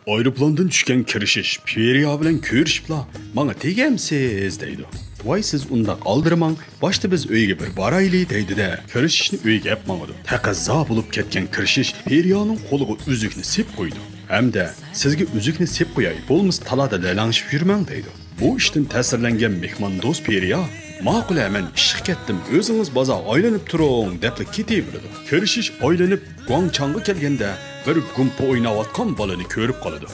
Aeroplandan tushgan kirishish Periya bilan ko'rishibla, "Menga tegamsiz" deydi. "Voy siz undaq aldirmang, boshda biz uyga bir boraylik" deydi-da, kirishishni uyga yapmag'idi. Taqazzo bo'lib ketgan kirishish Periyaning qo'liga uzukni sep qo'ydi. Hamda "Sizga uzukni sep qo'yay, bo'lmasa talada lalangishib yurmang" deydi. Bu ishdan ta'sirlangan mehmondo'st Periya "Ma'qul, men ishga ketdim, o'zingiz bozor aylanib turing" deb ketaverdi. Kirishish aylanib Guangchangga kelganda bir gumpa o'ynayotgan bolani ko'rib qoladi.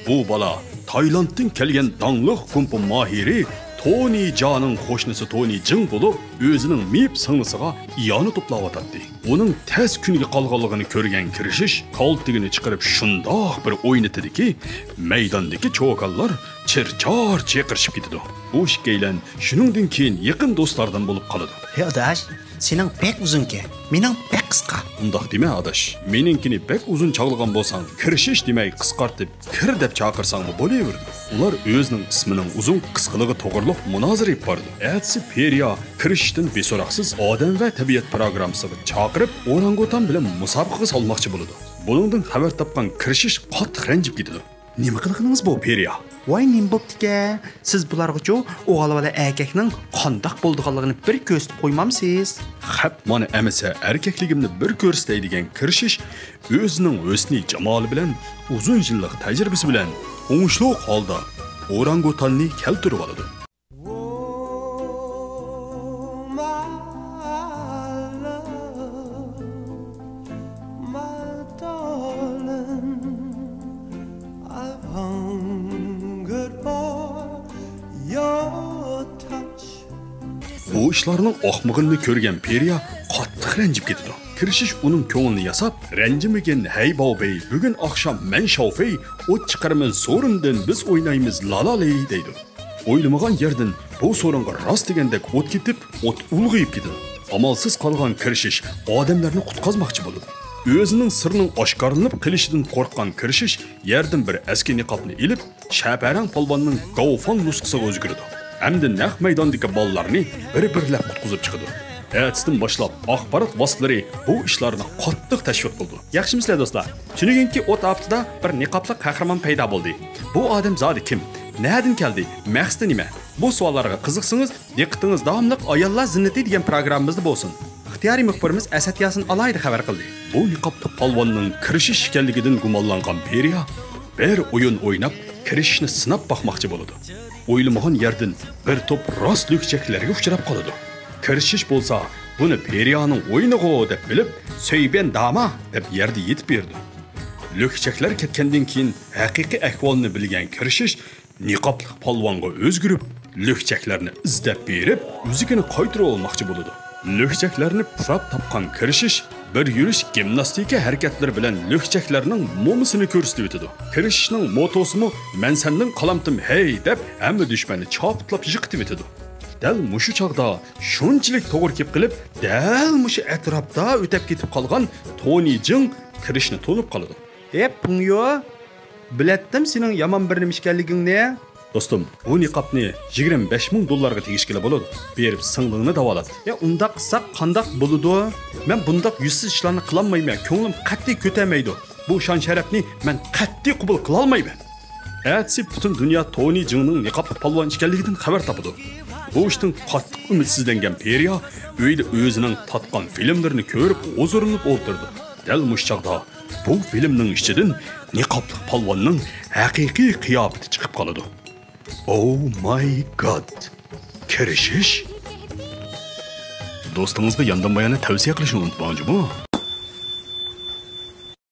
Bu bola Taylanddan kelgan dangliq gumpa mohiri Tony Ja'ning qo'shnisi Tony Jing bo'lib, o'zining mib singlisiga iyoni to'playotdi. Uning tez kuniga qolganligini ko'rgan kirishish qaltigini chiqarib shundoq bir o'ynatdiki, maydondagi cho'kallar chirchor chaqirishib ketdi. Bu ishkaylan shuningdan keyin yaqin do'stlardan bo'lib qoladi. "Hey adash, sening pek uzunki, mening pek qisqa." Undaq dema adash. Meninkini pek uzun chaqilgan bo'lsang, kirishish demay qisqartib, kir deb chaqirsang bo'laverdi. Ular o'zining ismining uzun qisqaligi to'g'riliq munozara olib bordi. Atsi Periya kirishishdan beso'roqsiz odam va tabiat programmasiga chaqirib, orangutan bilan musobaqaga solmoqchi bo'ldi. Buningdan xabar topgan kirishish qattiq ranjib ketdi. "Nima qilganingiz bu Periya?" "Voy nim bo'pti-ki, siz bularga-chu o'g'il va erkakning qandoq bo'lganligini bir ko'rsatib qo'ymamsiz?" "Xap, mana emasa erkakligimni bir ko'rsatay" degan kirishish o'zining o'sni jamoli bilan, uzun yillik tajribasi bilan o'ngishli holda orangutanni keltirib oladi. Bu ishlarning oqmig'ini ko'rgan Periya qattiq ranjib ketdi. Kirishish uning ko'nglini yasab, ranjimagan "Hey Bobey, bugun oqshom men Shofey, o't chiqaramiz so'rindan biz o'ynaymiz lalalay" deydi. O'ylamagan yerdan bu so'ringa rost degandek o't ketib, o't ulg'ayib ketdi. Amalsiz qolgan kirishish odamlarni qutqazmoqchi bo'ldi. O'zining sirning oshkorlanib qilishidan qo'rqqan kirishish yerdan bir eski niqobni ilib, Shaparang polvonning Gaofan nusxasiga o'zgardi. Hamda naq maydondagi bolalarni bir-birlab qutqizib chiqdi. Ertasidan boshlab axborot vositalari bu ishlarni qattiq tashviq qildi. Yaxshimisizlar do'stlar? Tunugunki o't aftida bir niqobli qahramon paydo bo'ldi. Bu odam zodi kim? Nereden keldi? Maqsadi nima? Bu savollarga qiziqsangiz, diqqatingiz davomli ayollar zinnati degan programmamizda bo'lsin. İxtiyoriy muxbirimiz Asad Yasin alayda xabar qildi. Bu niqobli polvonning kirishish ekanligidan gumonlangan Periya bir o'yin o'ynab, kirishishni sinab boqmoqchi bo'ldi. O'ylamagan yerdan bir to'p rost lükchaklarga uchrab qoladi. Kirishish bo'lsa, buni Periyaning o'yiniga deb bilib, "Söyben dama" deb yerda yetib berdi. Lükchaklar ketgandan keyin haqiqiy ahvolni bilgan kirishish niqobli polvonga o'zgirib, lükchaklarni izlab berib, o'zigini qaytarib olmoqchi bo'ldi. Lükchaklarni pufrab topgan kirishish bir yurish gimnastika harakatlari bilan lükchaklarning mo'misini ko'rsatib o'tdi. Kirishishning motosimi "Men sendan qalamtim hey" deb hamma dushmanni chopitlab yiqitib o'tdi. Dal mushu chog'da shunchalik to'g'ri kelib qilib, dal mushu atrofda o'tib ketib qolgan Tony Jing kirishni to'lib qoladi. Pungyo, biletdim sening yomon bir nima ekanligingni. Dostum, bu niqobni 25 ming dollarga tegishkili bo'ladi. Berib singlingni davolat. Undaq qilsak qandoq bo'ladi? Men bundaq yuzsiz ishlarni qila olmayman. Ko'nglim qat'iy ko'tarmaydi. Bu shon sharafni men qat'iy qabul qila olmayman. Atsi butun dunyo Tony Jingning niqobli polvon ekanligidan xabar topdi. Bu ishdan qattiq umidsizlangan Periya uyda o'zining tatgan filmlarini ko'rib, o'zirinib o'ltirdi. Dal mush chaqda bu filmning ichidan niqobli polvonning haqiqiy qiyofati chiqib qoladi. Oh my god. Kirishish? Do'stingizga yondan bayona tavsiya qilishni unutmang,